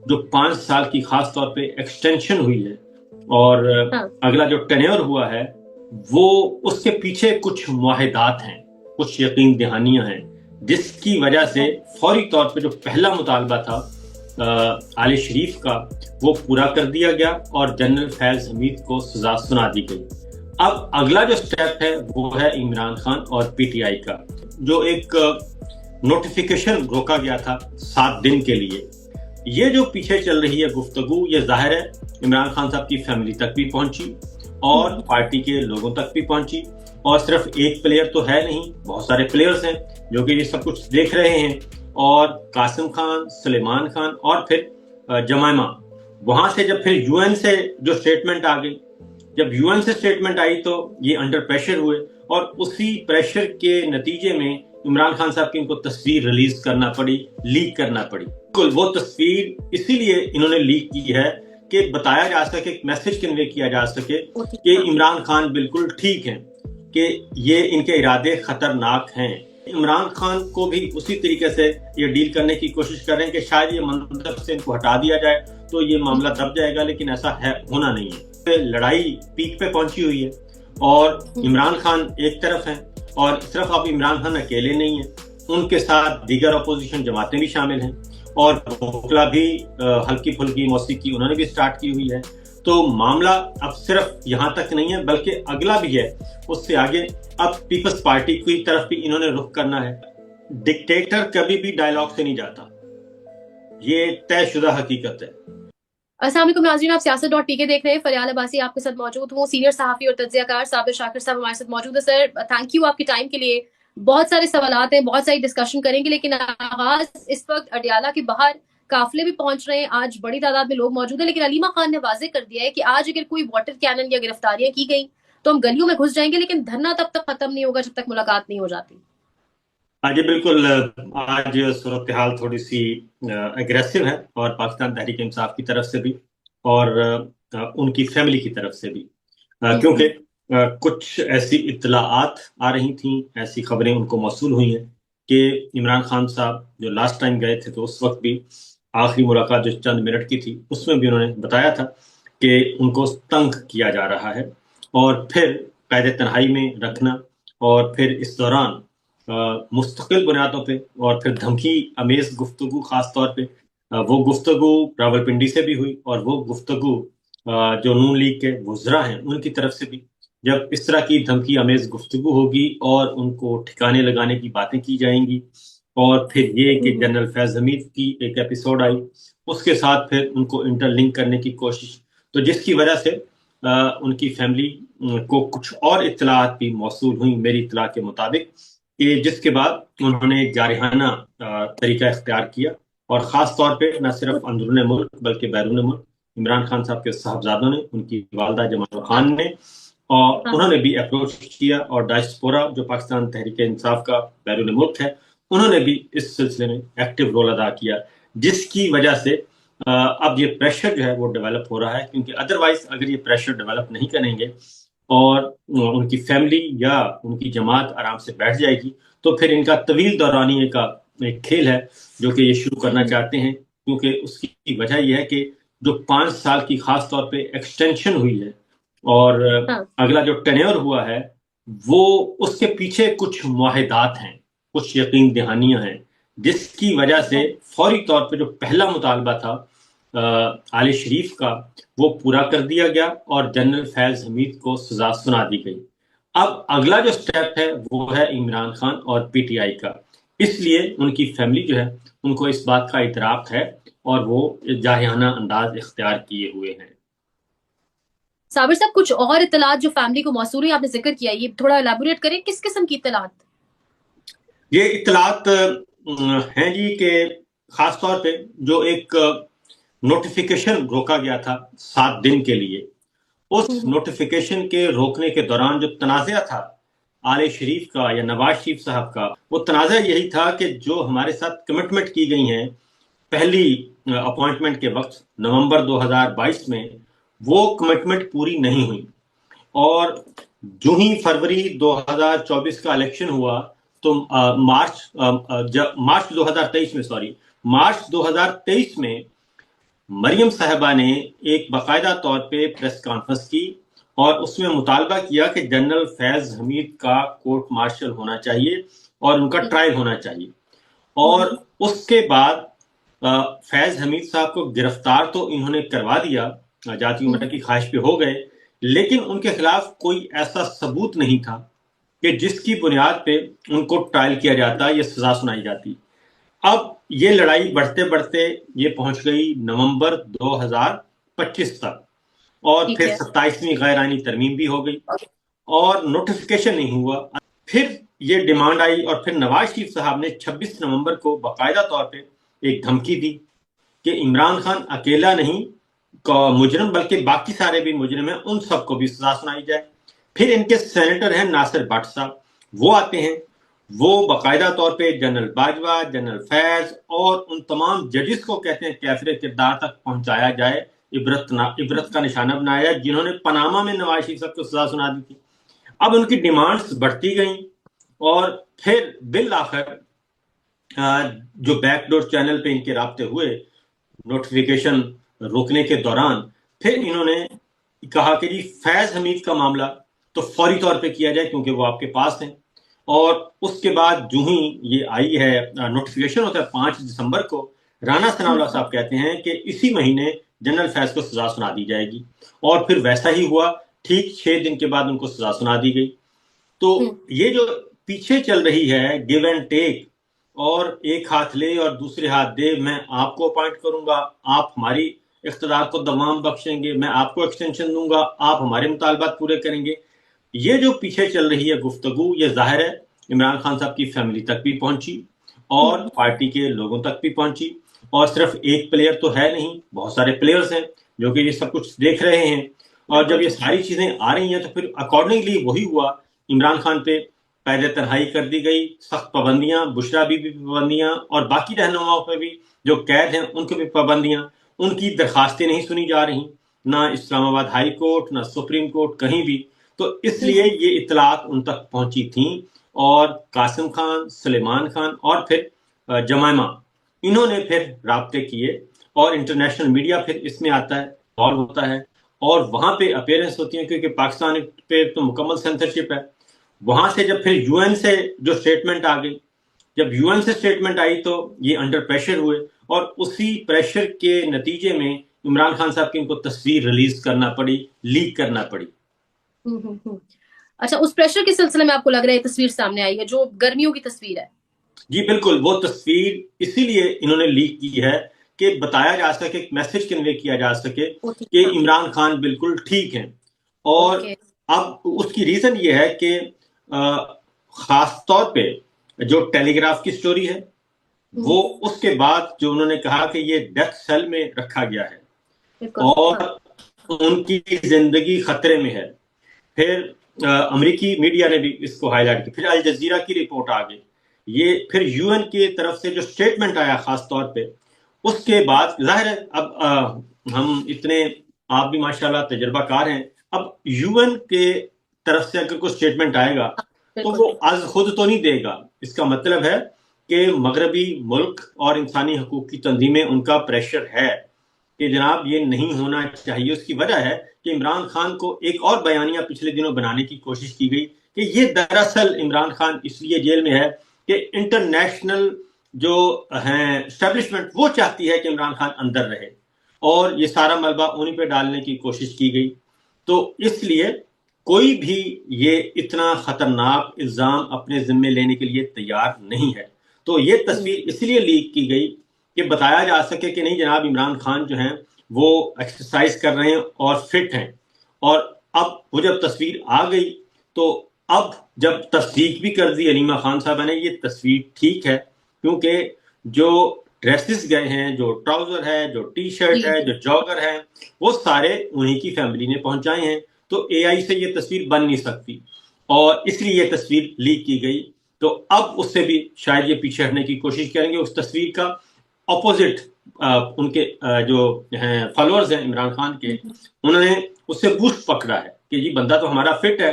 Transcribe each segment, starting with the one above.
جو 5 سال کی خاص طور پہ ایکسٹینشن ہوئی ہے اور اگلا جو ٹینیور ہوا ہے وہ اس کے پیچھے کچھ معاہدات ہیں، کچھ یقین دہانیاں ہیں، جس کی وجہ سے فوری طور پہ جو پہلا مطالبہ تھا عالیہ شریف کا وہ پورا کر دیا گیا اور جنرل فیض حمید کو سزا سنا دی گئی۔ اب اگلا جو سٹیپ ہے وہ ہے عمران خان اور پی ٹی آئی کا، جو ایک نوٹیفیکیشن روکا گیا تھا 7 دن کے لیے۔ یہ جو پیچھے چل رہی ہے گفتگو، یہ ظاہر ہے عمران خان صاحب کی فیملی تک بھی پہنچی اور پارٹی کے لوگوں تک بھی پہنچی، اور صرف ایک پلیئر تو ہے نہیں، بہت سارے پلیئرز ہیں جو کہ یہ سب کچھ دیکھ رہے ہیں، اور قاسم خان، سلیمان خان اور پھر جمائمہ۔ وہاں سے جب پھر یو این سے جو سٹیٹمنٹ آ گئی، جب یو این سے سٹیٹمنٹ آئی تو یہ انڈر پریشر ہوئے، اور اسی پریشر کے نتیجے میں عمران خان صاحب کی ان کو تصویر ریلیز کرنا پڑی، لیک کرنا پڑی۔ بالکل وہ تصویر اسی لیے انہوں نے لیک کی ہے کہ بتایا جا سکے، ایک میسج کنوے کیا جا سکے کہ عمران خان بالکل ٹھیک ہیں، کہ یہ ان کے ارادے خطرناک ہیں۔ عمران خان کو بھی اسی طریقے سے یہ ڈیل کرنے کی کوشش کر رہے ہیں کہ شاید یہ منصب سے ان کو ہٹا دیا جائے تو یہ معاملہ دب جائے گا، لیکن ایسا ہے، ہونا نہیں ہے۔ لڑائی پیک پہ پہنچی ہوئی ہے اور عمران خان ایک طرف ہیں، اور صرف اب عمران خان اکیلے نہیں ہیں، ان کے ساتھ دیگر اپوزیشن جماعتیں بھی شامل ہیں، اور بھوکلا بھی ہلکی پھلکی موسیقی انہوں نے بھی سٹارٹ کی ہوئی ہے۔ تو معاملہ اب صرف یہاں تک نہیں ہے بلکہ اگلا بھی ہے، اس سے آگے اب پیپلز پارٹی کی طرف بھی انہوں نے رخ کرنا ہے۔ ڈکٹیٹر کبھی بھی ڈائیلاگ سے نہیں جاتا، یہ طے شدہ حقیقت ہے۔ السلام علیکم ناظرین، آپ سیاست ڈاٹ پی کے دیکھ رہے ہیں۔ فریال عباسی آپ کے ساتھ موجود ہوں، سینئر صحافی اور تجزیہ کار صابر شاکر صاحب ہمارے ساتھ موجود ہے۔ سر تھینک یو آپ کے ٹائم کے لیے۔ بہت سارے سوالات ہیں، بہت ساری ڈسکشن کریں گے، لیکن آغاز اس وقت اڈیالہ کے باہر قافلے بھی پہنچ رہے ہیں، آج بڑی تعداد میں لوگ موجود ہیں، لیکن علیمہ خان نے واضح کر دیا ہے کہ آج اگر کوئی واٹر کینن یا گرفتاریاں کی گئیں تو ہم گلیوں میں گھس جائیں گے، لیکن دھرنا تب تک ختم نہیں ہوگا جب تک ملاقات نہیں ہو جاتی۔ جی بالکل، آج صورتحال تھوڑی سی اگریسو ہے، اور پاکستان تحریک انصاف کی طرف سے بھی اور ان کی فیملی کی طرف سے بھی، کیونکہ کچھ ایسی اطلاعات آ رہی تھیں، ایسی خبریں ان کو موصول ہوئی ہیں کہ عمران خان صاحب جو لاسٹ ٹائم گئے تھے تو اس وقت بھی آخری ملاقات جو چند منٹ کی تھی اس میں بھی انہوں نے بتایا تھا کہ ان کو تنگ کیا جا رہا ہے، اور پھر قید تنہائی میں رکھنا، اور پھر اس دوران مستقل بنیادوں پہ اور پھر دھمکی امیز گفتگو، خاص طور پہ وہ گفتگو راولپنڈی سے بھی ہوئی، اور وہ گفتگو جو نون لیگ کے وزراء ہیں ان کی طرف سے بھی، جب اس طرح کی دھمکی امیز گفتگو ہوگی اور ان کو ٹھکانے لگانے کی باتیں کی جائیں گی، اور پھر یہ کہ جنرل فیض حمید کی ایک ایپیسوڈ آئی، اس کے ساتھ پھر ان کو انٹر لنک کرنے کی کوشش، تو جس کی وجہ سے ان کی فیملی کو کچھ اور اطلاعات بھی موصول ہوئیں میری اطلاع کے مطابق، کہ جس کے بعد انہوں نے جارحانہ طریقہ اختیار کیا، اور خاص طور پہ نہ صرف اندرون ملک بلکہ بیرون ملک عمران خان صاحب کے صاحبزادوں نے، ان کی والدہ جمائمہ خان نے، اور انہوں نے بھی اپروچ کیا، اور ڈائسپورا جو پاکستان تحریک انصاف کا بیرون ملک ہے انہوں نے بھی اس سلسلے میں ایکٹیو رول ادا کیا، جس کی وجہ سے اب یہ پریشر جو ہے وہ ڈیولپ ہو رہا ہے، کیونکہ ادروائز اگر یہ پریشر ڈیولپ نہیں کریں گے اور ان کی فیملی یا ان کی جماعت آرام سے بیٹھ جائے گی تو پھر ان کا طویل دورانیے کا ایک کھیل ہے جو کہ یہ شروع کرنا چاہتے ہیں، کیونکہ اس کی وجہ یہ ہے کہ جو 5 سال کی خاص طور پہ ایکسٹینشن ہوئی ہے اور اگلا جو ٹینیور ہوا ہے وہ اس کے پیچھے کچھ معاہدات ہیں، کچھ یقین دہانیاں ہیں، جس کی وجہ سے فوری طور پہ جو پہلا مطالبہ تھا عالیہ شریف کا وہ پورا کر دیا گیا اور جنرل فیض حمید کو سزا سنا دی گئی۔ اب اگلا جو سٹیپ ہے وہ ہے عمران خان اور پی ٹی آئی کا، اس لیے ان کی فیملی جو ہے ان کو اس بات کا اعتراف ہے اور وہ جارحانہ انداز اختیار کیے ہوئے ہیں۔ صابر صاحب، کچھ اور اطلاعات جو فیملی کو موصول ہیں، آپ نے ذکر کیا، یہ تھوڑا الیبوریٹ کریں، کس قسم کی اطلاعات؟ یہ اطلاعات ہیں جی کہ خاص طور پہ جو ایک نوٹیفیکیشن روکا گیا تھا 7 دن کے لیے، اس نوٹیفیکیشن کے روکنے کے دوران جو تنازعہ تھا عالیہ شریف کا یا نواز شریف صاحب کا، وہ تنازعہ یہی تھا کہ جو ہمارے ساتھ کمٹمنٹ کی گئی ہیں پہلی اپوائنٹمنٹ کے وقت نومبر 2022 میں، وہ کمٹمنٹ پوری نہیں ہوئی، اور جو ہی فروری 2024 کا الیکشن ہوا تو مارچ 2023 میں مریم صاحبہ نے ایک باقاعدہ طور پہ پریس کانفرنس کی اور اس میں مطالبہ کیا کہ جنرل فیض حمید کا کورٹ مارشل ہونا چاہیے اور ان کا ٹرائل ہونا چاہیے. اور اس کے بعد فیض حمید صاحب کو گرفتار تو انہوں نے کروا دیا، ذاتی مرٹر کی خواہش پہ ہو گئے، لیکن ان کے خلاف کوئی ایسا ثبوت نہیں تھا کہ جس کی بنیاد پہ ان کو ٹرائل کیا جاتا یا سزا سنائی جاتی. اب یہ لڑائی بڑھتے بڑھتے یہ پہنچ گئی نومبر 2025 تک، اور پھر 27ویں غیر آئینی ترمیم بھی ہو گئی اور نوٹیفیکیشن نہیں ہوا. پھر یہ ڈیمانڈ آئی اور پھر نواز شریف صاحب نے 26 نومبر کو باقاعدہ طور پہ ایک دھمکی دی کہ عمران خان اکیلا نہیں مجرم بلکہ باقی سارے بھی مجرم ہیں، ان سب کو بھی سزا سنائی جائے. پھر ان کے سینیٹر ہیں ناصر بٹ صاحب، وہ آتے ہیں، وہ باقاعدہ طور پہ جنرل باجوہ، جنرل فیض اور ان تمام ججز کو کہتے ہیں کیفر کردار تک پہنچایا جائے، عبرت کا نشانہ بنایا جائے، جنہوں نے پاناما میں نواز شریف صاحب کو سزا سنا دی تھی. اب ان کی ڈیمانڈز بڑھتی گئیں اور پھر بالآخر جو بیک ڈور چینل پہ ان کے رابطے ہوئے نوٹیفیکیشن روکنے کے دوران، پھر انہوں نے کہا کہ جی فیض حمید کا معاملہ تو فوری طور پہ کیا جائے کیونکہ وہ آپ کے پاس ہیں. اور اس کے بعد جو ہی یہ آئی ہے نوٹیفیکیشن ہوتا ہے 5 دسمبر کو، رانا ثناء اللہ صاحب کہتے ہیں کہ اسی مہینے جنرل فیض کو سزا سنا دی جائے گی، اور پھر ویسا ہی ہوا. ٹھیک 6 دن کے بعد ان کو سزا سنا دی گئی. تو یہ جو پیچھے چل رہی ہے گیو اینڈ ٹیک، اور ایک ہاتھ لے اور دوسرے ہاتھ دے، میں آپ کو اپوائنٹ کروں گا، آپ ہماری اقتدار کو دوام بخشیں گے، میں آپ کو ایکسٹینشن دوں گا، آپ ہمارے مطالبات پورے کریں گے، یہ جو پیچھے چل رہی ہے گفتگو، یہ ظاہر ہے عمران خان صاحب کی فیملی تک بھی پہنچی اور پارٹی کے لوگوں تک بھی پہنچی. اور صرف ایک پلیئر تو ہے نہیں، بہت سارے پلیئرز ہیں جو کہ یہ سب کچھ دیکھ رہے ہیں. اور جب یہ ساری چیزیں آ رہی ہیں تو پھر اکارڈنگلی وہی ہوا، عمران خان پہ قید تنہائی کر دی گئی، سخت پابندیاں، بشرا بھی پابندیاں، اور باقی رہنماؤں پہ بھی جو قید ہیں ان کے بھی پابندیاں. ان کی درخواستیں نہیں سنی جا رہی، نہ اسلام آباد ہائی کورٹ، نہ سپریم کورٹ، کہیں بھی. تو اس لیے یہ اطلاعات ان تک پہنچی تھیں، اور قاسم خان، سلیمان خان اور پھر جمائمہ، انہوں نے پھر رابطے کیے، اور انٹرنیشنل میڈیا پھر اس میں آتا ہے اور ہوتا ہے، اور وہاں پہ اپیرنس ہوتی ہیں کیونکہ پاکستان پہ تو مکمل سینسرشپ ہے. وہاں سے جب پھر یو این سے جو سٹیٹمنٹ آ گئی، جب یو این سے سٹیٹمنٹ آئی تو یہ انڈر پریشر ہوئے، اور اسی پریشر کے نتیجے میں عمران خان صاحب کی ان کو تصویر ریلیز کرنا پڑی، لیک کرنا پڑی. اچھا، اس پریشر کے سلسلے میں آپ کو لگ رہا ہے تصویر سامنے آئی ہے جو گرمیوں کی تصویر ہے؟ جی بالکل، وہ تصویر اسی لیے انہوں نے لیک کی ہے کہ بتایا جا سکے، ایک میسج کنوے کیا جا سکے کہ عمران خان بالکل ٹھیک ہیں. اور اب اس کی ریزن یہ ہے کہ خاص طور پہ جو ٹیلی گراف کی سٹوری ہے، وہ اس کے بعد جو انہوں نے کہا کہ یہ ڈیتھ سیل میں رکھا گیا ہے اور ان کی زندگی خطرے میں ہے. پھر امریکی میڈیا نے بھی اس کو ہائی لائٹ کی، پھر الجزیرہ کی رپورٹ آ گئی، یہ پھر یو این کی طرف سے جو سٹیٹمنٹ آیا خاص طور پہ، اس کے بعد ظاہر ہے اب ہم اتنے، آپ بھی ماشاءاللہ تجربہ کار ہیں، اب یو این کے طرف سے اگر کوئی سٹیٹمنٹ آئے گا تو وہ از خود تو نہیں دے گا. اس کا مطلب ہے کہ مغربی ملک اور انسانی حقوق کی تنظیمیں، ان کا پریشر ہے کہ جناب یہ نہیں ہونا چاہیے. اس کی وجہ ہے کہ عمران خان کو ایک اور بیانیہ پچھلے دنوں بنانے کی کوشش کی گئی کہ یہ دراصل عمران خان اس لیے جیل میں ہے کہ انٹرنیشنل جو ہیں اسٹیبلشمنٹ وہ چاہتی ہے کہ عمران خان اندر رہے، اور یہ سارا ملبہ انہیں پہ ڈالنے کی کوشش کی گئی. تو اس لیے کوئی بھی یہ اتنا خطرناک الزام اپنے ذمے لینے کے لیے تیار نہیں ہے. تو یہ تصویر اس لیے لیک کی گئی کہ بتایا جا سکے کہ نہیں جناب، عمران خان جو ہیں وہ ایکسرسائز کر رہے ہیں اور فٹ ہیں. اور اب وہ جب تصویر آ گئی تو اب جب تصدیق بھی کر دی علیمہ خان صاحبہ نے، یہ تصویر ٹھیک ہے، کیونکہ جو ڈریسز گئے ہیں، جو ٹراؤزر ہے، جو ٹی شرٹ ہے، جو جاگر ہے، وہ سارے انہی کی فیملی نے پہنچائے ہیں. تو اے آئی سے یہ تصویر بن نہیں سکتی، اور اس لیے یہ تصویر لیک کی گئی. تو اب اس سے بھی شاید یہ پیچھے ہٹنے کی کوشش کریں گے. اس تصویر کا اپوزٹ ان کے جو ہیں فالوورز ہیں عمران خان کے، انہوں نے اس سے بوسٹ پکڑا ہے کہ جی بندہ تو ہمارا فٹ ہے،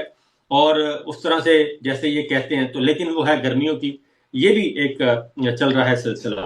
اور اس طرح سے جیسے یہ کہتے ہیں تو، لیکن وہ ہے گرمیوں کی. یہ بھی ایک چل رہا ہے سلسلہ.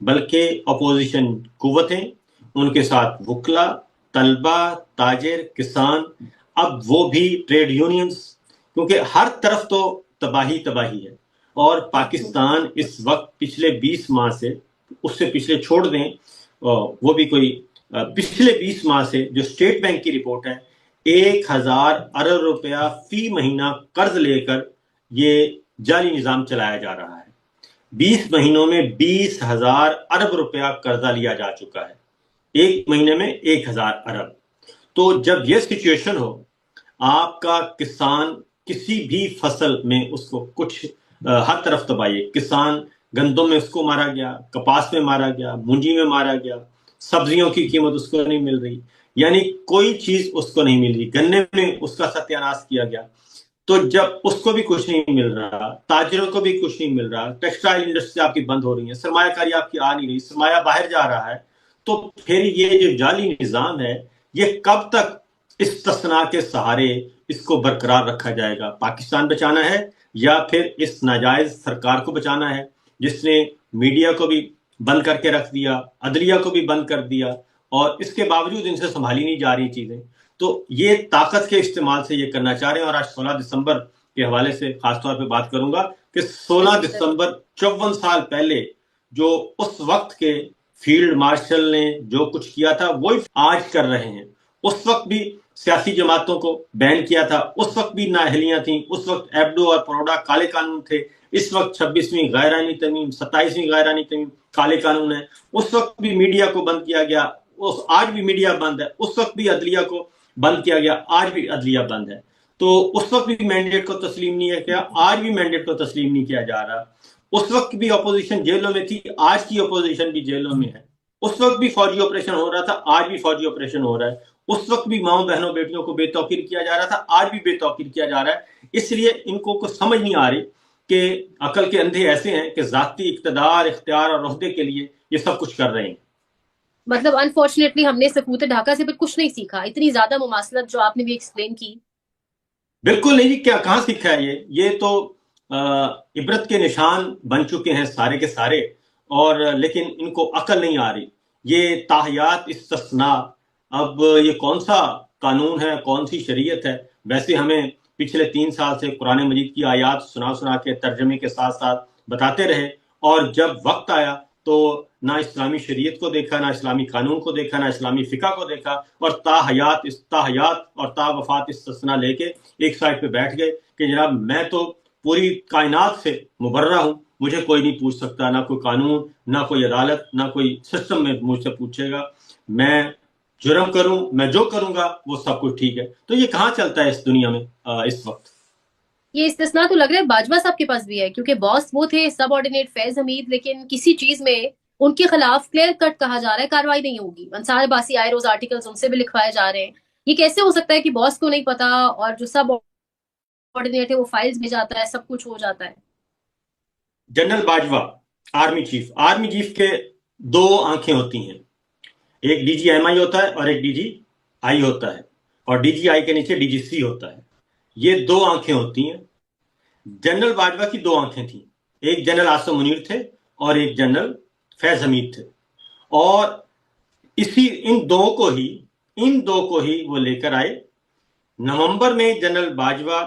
بلکہ اپوزیشن قوتیں، ان کے ساتھ وکلا، طلبہ، تاجر، کسان، اب وہ بھی ٹریڈ یونینز، کیونکہ ہر طرف تو تباہی تباہی ہے. اور پاکستان اس وقت پچھلے 20 ماہ سے، اس سے پچھلے چھوڑ دیں، وہ بھی کوئی پچھلے 20 ماہ سے جو اسٹیٹ بینک کی رپورٹ ہے، 1000 ارب روپیہ فی مہینہ قرض لے کر یہ جعلی نظام چلایا جا رہا ہے. 20 مہینوں میں 20,000 ارب روپیہ قرضہ لیا جا چکا ہے، ایک مہینے میں 1000 ارب. تو جب یہ سچویشن ہو، آپ کا کسان کسی بھی فصل میں اس کو کچھ ہر طرف تباہی ہے. کسان گندم میں اس کو مارا گیا، کپاس میں مارا گیا، مونجی میں مارا گیا، سبزیوں کی قیمت اس کو نہیں مل رہی، یعنی کوئی چیز اس کو نہیں مل رہی، گنے میں اس کا ستیہ ناش کیا گیا. تو جب اس کو بھی کچھ نہیں مل رہا، تاجروں کو بھی کچھ نہیں مل رہا، ٹیکسٹائل انڈسٹری آپ کی بند ہو رہی ہے، سرمایہ کاری آپ کی آ نہیں رہی، سرمایہ باہر جا رہا ہے، تو پھر یہ جو جعلی نظام ہے یہ کب تک استثناء کے سہارے اس کو برقرار رکھا جائے گا؟ پاکستان بچانا ہے یا پھر اس ناجائز سرکار کو بچانا ہے جس نے میڈیا کو بھی بند کر کے رکھ دیا، عدلیہ کو بھی بند کر دیا، اور اس کے باوجود ان سے سنبھالی نہیں جا رہی چیزیں؟ تو یہ طاقت کے استعمال سے یہ کرنا چاہ رہے ہیں. اور آج 16 دسمبر کے حوالے سے خاص طور پہ بات کروں گا کہ 16 دسمبر 54 سال پہلے جو اس وقت کے فیلڈ مارشل نے جو کچھ کیا تھا وہی آج کر رہے ہیں. اس وقت بھی سیاسی جماعتوں کو بین کیا تھا، اس وقت بھی نااہلیاں تھیں، اس وقت ایبڈو اور پروڈا کالے قانون تھے، اس وقت 26ویں غیرانی ترمیم، 27ویں غیرانی ترمیم کالے قانون ہے. اس وقت بھی میڈیا کو بند کیا گیا، آج بھی میڈیا بند ہے. اس وقت بھی عدلیہ کو بند کیا گیا، آج بھی عدلیہ بند ہے. تو اس وقت بھی مینڈیٹ کو تسلیم نہیں کیا، آج بھی مینڈیٹ کو تسلیم نہیں کیا جا رہا. اس وقت بھی اپوزیشن جیلوں میں تھی، آج کی اپوزیشن بھی جیلوں میں ہے. اس وقت بھی فوجی آپریشن ہو رہا تھا، آج بھی فوجی آپریشن ہو رہا ہے. اس وقت بھی ماؤں بہنوں بیٹیوں کو بے توقیر کیا جا رہا تھا، آج بھی بے توقیر کیا جا رہا ہے. اس لیے ان کو کچھ سمجھ نہیں آ رہی کہ عقل کے اندھے ایسے ہیں کہ ذاتی اقتدار، اختیار اور عہدے کے لیے یہ سب کچھ کر رہے ہیں. مطلب انفارچونیٹلی ہم نے سکوت ڈھاکہ سے پھر کچھ نہیں سیکھا، اتنی زیادہ مماثلت جو آپ نے بھی ایکسپلین کی. بالکل نہیں جی، کیا کہاں سیکھا ہے یہ تو عبرت کے نشان بن چکے ہیں سارے کے سارے، اور لیکن ان کو عقل نہیں آ رہی. یہ تاحیات استثناء، اب یہ کون سا قانون ہے، کون سی شریعت ہے؟ ویسے ہمیں پچھلے 3 سال سے قرآن مجید کی آیات سنا کے ترجمے کے ساتھ ساتھ بتاتے رہے، اور جب وقت آیا تو نہ اسلامی شریعت کو دیکھا، نہ اسلامی قانون کو دیکھا، نہ اسلامی فقہ کو دیکھا، اور تاحیات اور تا وفات استثناء لے کے ایک سائڈ پہ بیٹھ گئے کہ جناب میں تو پوری کائنات سے مبرہ ہوں، مجھے کوئی نہیں پوچھ سکتا، نہ کوئی قانون، نہ کوئی عدالت، نہ کوئی سسٹم میں مجھ سے پوچھے گا. میں جرم کروں، میں جو کروں گا وہ سب کچھ ٹھیک ہے. تو یہ کہاں چلتا ہے اس دنیا میں اس وقت؟ یہ استثناء تو لگ رہا ہے باجوہ صاحب کے پاس بھی ہے، کیونکہ باس وہ تھے سب آرڈینیٹ فیض حمید، لیکن کسی چیز میں ان کے خلاف کلیئر کٹ کہا جا رہا ہے کاروائی نہیں ہوگی. انصار عباسی آئے روز آرٹیکلز ان سے بھی لکھوائے جا رہے ہیں. یہ کیسے ہو سکتا ہے کہ باس کو نہیں پتا اور جو سب آرڈینیٹ ہے وہ فائلز بھی جاتا ہے، سب کچھ ہو جاتا ہے؟ جنرل باجوہ آرمی چیف کے 2 آنکھیں ہوتی ہیں، ایک ڈی جی ایم آئی ہوتا ہے اور ایک ڈی جی آئی ہوتا ہے، اور ڈی جی آئی کے نیچے ڈی جی سی ہوتا ہے. یہ 2 آنکھیں ہوتی ہیں. جنرل باجوہ کی 2 آنکھیں تھیں، ایک جنرل عاصم منیر تھے اور ایک جنرل فیض حمید تھے، اور ان دو کو ہی وہ لے کر آئے. نومبر میں جنرل باجوہ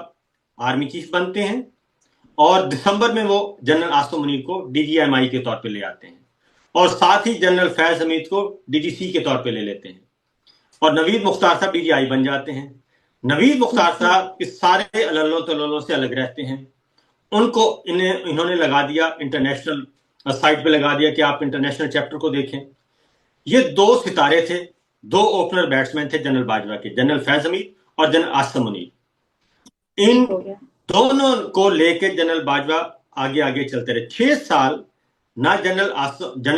آرمی چیف بنتے ہیں، اور دسمبر میں وہ جنرل عاصم منیر کو ڈی جی ایم آئی کے طور پہ لے آتے ہیں، اور ساتھ ہی جنرل فیض حمید کو ڈی جی سی کے طور پہ لے لیتے ہیں، اور نوید مختار صاحب ڈی جی آئی بن جاتے ہیں. نوید مختار صاحب اس سارے عللوں تلولوں سے الگ رہتے ہیں. ان کو انہوں نے لگا دیا انٹرنیشنل سائٹ پہ لگا دیا کہ آپ انٹرنیشنل چیپٹر کو دیکھیں. یہ 2 ستارے تھے، 2 اوپنر بیٹسمین تھے جنرل باجوہ کے، جنرل فیض حمید اور جنرل عاصم منیر. ان دونوں کو لے کے جنرل باجوہ آگے چلتے رہے 6 سال. نہ جنرل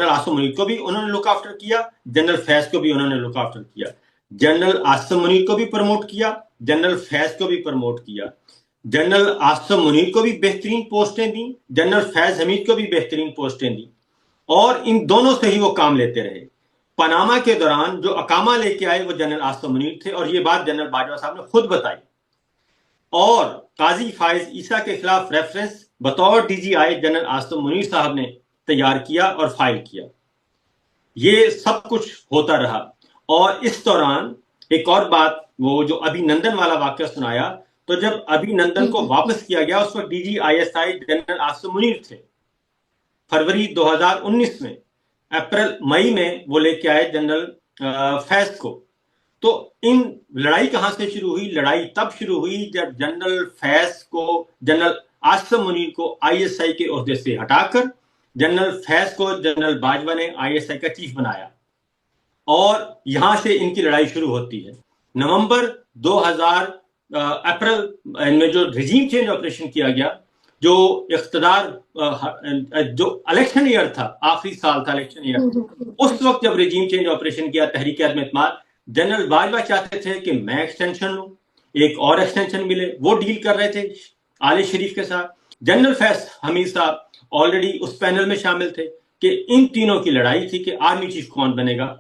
عاصم منیر کو بھی انہوں نے لک آفٹر کیا، جنرل فیض کو بھی انہوں نے لک آفٹر کیا. جنرل عاصم منیر کو بھی پروموٹ کیا، جنرل فیض کو بھی پروموٹ کیا. جنرل عاصم منیر کو بھی بہترین پوسٹیں دیں، جنرل فیض حمید کو بھی بہترین پوسٹیں دیں، اور ان دونوں سے ہی وہ کام لیتے رہے. پاناما کے دوران جو اقامہ لے کے آئے وہ جنرل عاصم منیر تھے، اور یہ بات جنرل باجوہ صاحب نے خود بتائی. اور قاضی فائز عیسیٰ کے خلاف ریفرنس بطور D G I general Asim Munir صاحب نے تیار کیا اور فائل کیا. یہ سب کچھ ہوتا رہا. اور اس دوران ایک اور بات, وہ جو ابھی نندن والا واقعہ سنایا, تو جب ابھی نندن کو واپس کیا گیا اس وقت D G I S I general Asim Munir تھے. فروری 2019 میں, مئی میں وہ لے کے آئے جنرل فیض کو. تو ان لڑائی کہاں سے شروع ہوئی؟ لڑائی تب شروع ہوئی جب جنرل فیض کو, جنرل عاصم منیر کو آئی ایس آئی کے عہدے سے ہٹا کر جنرل فیض کو جنرل باجوہ نے آئی ایس آئی کا چیف بنایا, اور یہاں سے ان کی لڑائی شروع ہوتی ہے. نومبر 2000 اپریل میں جو ریجیم چینج آپریشن کیا گیا, جو اقتدار, جو الیکشن ایئر تھا, آخری سال تھا الیکشن ایئر, اس وقت جب ریجیم چینج آپریشن کیا تحریک عدم اعتماد, جنرل باجوہ چاہتے تھے کہ میں ایکسٹینشن لوں, ایک اور ایکسٹینشن ملے, وہ ڈیل کر رہے تھے آل شریف کے ساتھ. جنرل فیض حمید صاحب آلریڈی اس پینل میں شامل تھے کہ ان تینوں کی لڑائی تھی کہ آرمی چیف کون بنے گا.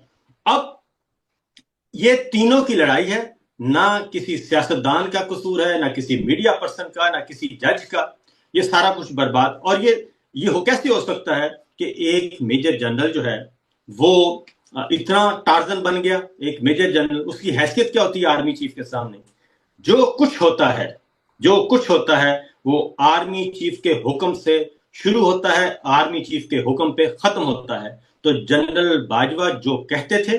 اب یہ تینوں کی لڑائی ہے, نہ کسی سیاستدان کا قصور ہے, نہ کسی میڈیا پرسن کا, نہ کسی جج کا. یہ سارا کچھ برباد. اور یہ کیسے ہو سکتا ہے کہ ایک میجر جنرل جو ہے وہ اتنا ٹارزن بن گیا؟ ایک میجر جنرل, اس کی حیثیت کیا ہوتی ہے آرمی چیف کے سامنے؟ جو کچھ ہوتا ہے وہ آرمی چیف کے حکم سے شروع ہوتا ہے, آرمی چیف کے حکم پہ ختم ہوتا ہے. تو جنرل باجوہ جو کہتے تھے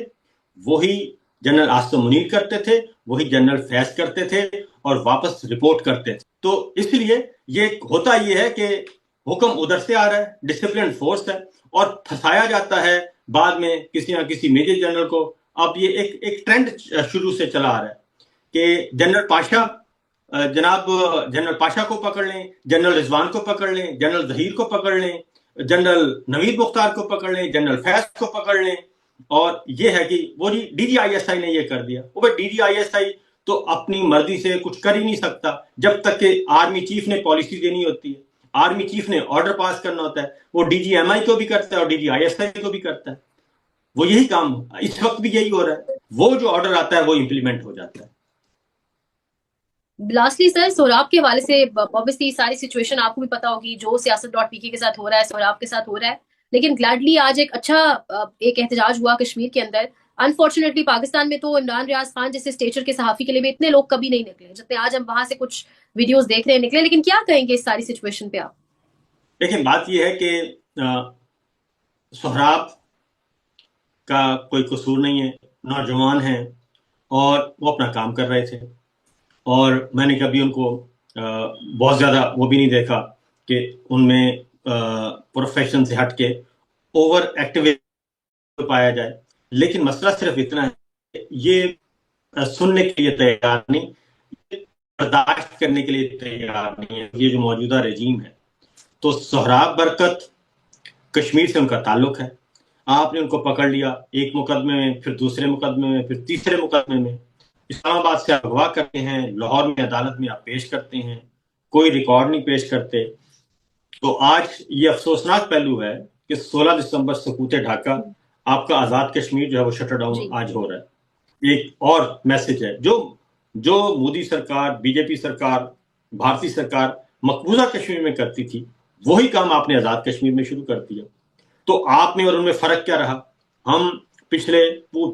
وہی جنرل عاصم منیر کرتے تھے, وہی جنرل فیض کرتے تھے, اور واپس رپورٹ کرتے تھے. تو اس لیے یہ ہوتا یہ ہے کہ حکم ادھر سے آ رہا ہے, ڈسپلن فورس ہے, اور پھنسایا جاتا ہے بعد میں کسی نہ کسی میجر جنرل کو. اب یہ ایک ٹرینڈ شروع سے چلا آ رہا ہے کہ جنرل پاشا, جناب جنرل پاشا کو پکڑ لیں, جنرل رضوان کو پکڑ لیں, جنرل ظہیر کو پکڑ لیں, جنرل نوید مختار کو پکڑ لیں, جنرل فیض کو پکڑ لیں. اور یہ ہے کہ وہ ڈی جی آئی ایس آئی نے یہ کر دیا. وہ ڈی جی آئی ایس آئی تو اپنی مرضی سے کچھ کر ہی نہیں سکتا جب تک کہ آرمی چیف نے پالیسی دینی ہوتی ہے, آرمی چیف نے آرڈر پاس کرنا ہوتا ہے. وہ ڈی جی ایم آئی کو بھی کرتا ہے اور ڈی جی آئی ایس آئی کو بھی کرتا ہے. وہ یہی کام اس وقت بھی یہی ہو رہا ہے. وہ جو آرڈر آتا ہے وہ امپلیمنٹ ہو جاتا ہے. لاسٹلی سر, سہراب کے حوالے سے obviously ساری سچویشن آپ کو بھی پتا ہوگی, جو سیاست ڈاٹ پی کے ساتھ ہو رہا ہے سہراب کے ساتھ ہو رہا ہے. لیکن گلیڈلی آج ایک اچھا ایک احتجاج ہوا کشمیر کے اندر. انفارچونیٹلی پاکستان میں تو عمران ریاض خان جیسے اسٹیچر کے صحافی کے لیے بھی اتنے لوگ کبھی نہیں نکلے جتنے آج ہم وہاں سے کچھ ویڈیوز دیکھ رہے ہیں نکلے. لیکن کیا کہیں گے اس ساری سچویشن پہ آپ؟ دیکھیں, بات یہ ہے کہ سہراب کا کوئی قصور نہیں ہے, نوجوان ہیں اور وہ اپنا کام کر رہے تھے, اور میں نے کبھی ان کو بہت زیادہ وہ بھی نہیں دیکھا کہ ان میں پروفیشن سے ہٹ کے اوور ایکٹیو پایا جائے. لیکن مسئلہ صرف اتنا ہے, یہ سننے کے لیے تیار نہیں, برداشت کرنے کے لیے تیار نہیں ہے یہ جو موجودہ رجیم ہے. تو سہراب برکت, کشمیر سے ان کا تعلق ہے, آپ نے ان کو پکڑ لیا ایک مقدمے میں, پھر دوسرے مقدمے میں, پھر تیسرے مقدمے میں, اسلام آباد سے اغوا کرتے ہیں, لاہور میں عدالت میں آپ پیش کرتے ہیں, کوئی ریکارڈ نہیں پیش کرتے. تو آج یہ افسوسناک پہلو ہے کہ 16 دسمبر سکوت ڈھاکہ, آپ کا آزاد کشمیر جو ہے وہ شٹر ڈاؤن آج ہو رہا ہے. ایک اور میسج ہے, جو مودی سرکار, بی جے پی سرکار, بھارتی سرکار مقبوضہ کشمیر میں کرتی تھی, وہی کام آپ نے آزاد کشمیر میں شروع کر دیا. تو آپ میں اور ان میں فرق کیا رہا؟ ہم پچھلے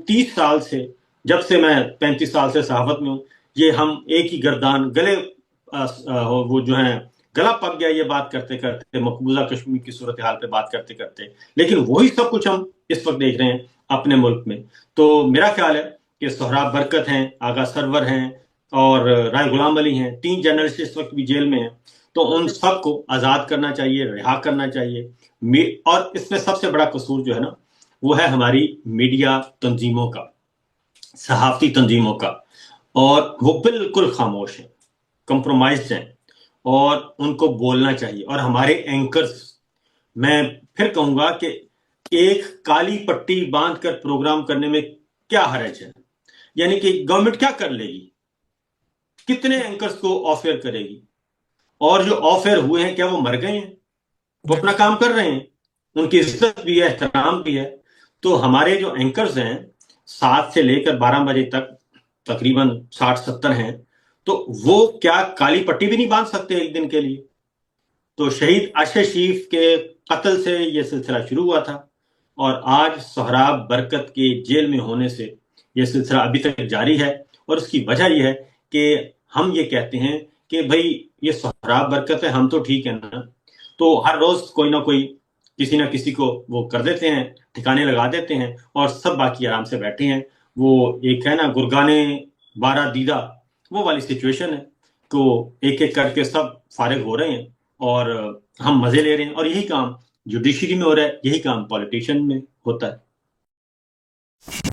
30 سال سے, جب سے میں 35 سال سے صحافت میں ہوں, یہ ہم ایک ہی گردان گلے وہ جو ہیں گلا پک گیا یہ بات کرتے کرتے, مقبوضہ کشمیر کی صورتحال پہ بات کرتے کرتے. لیکن وہی سب کچھ ہم اس وقت دیکھ رہے ہیں اپنے ملک میں. تو میرا خیال ہے کہ سہراب برکت ہیں, آغا سرور ہیں, اور رائے غلام علی ہیں, 3 جرنلسٹ اس وقت بھی جیل میں ہیں. تو ان سب کو آزاد کرنا چاہیے, رہا کرنا چاہیے. اور اس میں سب سے بڑا قصور جو ہے نا وہ ہے ہماری میڈیا تنظیموں کا, صحافتی تنظیموں کا, اور وہ بالکل خاموش ہیں, کمپرومائزڈ ہیں, اور ان کو بولنا چاہیے. اور ہمارے اینکرز, میں پھر کہوں گا کہ ایک کالی پٹی باندھ کر پروگرام کرنے میں کیا حرج ہے؟ یعنی کہ گورنمنٹ کیا کر لے گی؟ کتنے اینکرز کو آف ایئر کرے گی؟ اور جو آف ایئر ہوئے ہیں کیا وہ مر گئے ہیں؟ وہ اپنا کام کر رہے ہیں, ان کی عزت بھی ہے, احترام بھی ہے. تو ہمارے جو اینکرز ہیں 7 سے لے کر 12 بجے تک تقریباً 60-70 ہیں, تو وہ کیا کالی پٹی بھی نہیں باندھ سکتے ایک دن کے لیے؟ تو شہید ارشد شریف کے قتل سے یہ سلسلہ شروع ہوا تھا, اور آج سہراب برکت کے جیل میں ہونے سے یہ سلسلہ ابھی تک جاری ہے، اور اس کی وجہ یہ ہے کہ ہم یہ کہتے ہیں کہ بھائی یہ سہراب برکت ہے، ہم تو ٹھیک ہے نا، تو ہر روز کوئی نہ کوئی کسی نہ کسی کو وہ کر دیتے ہیں، ٹھکانے لگا دیتے ہیں، اور سب باقی آرام سے بیٹھے ہیں۔ وہ ایک ہے نا گرگانے بارہ دیدہ، وہ والی سچویشن ہے، تو ایک ایک کر کے سب فارغ ہو رہے ہیں اور ہم مزے لے رہے ہیں، اور یہی کام جوڈیشری میں ہو رہا ہے، یہی کام پولیٹیشین میں ہوتا ہے۔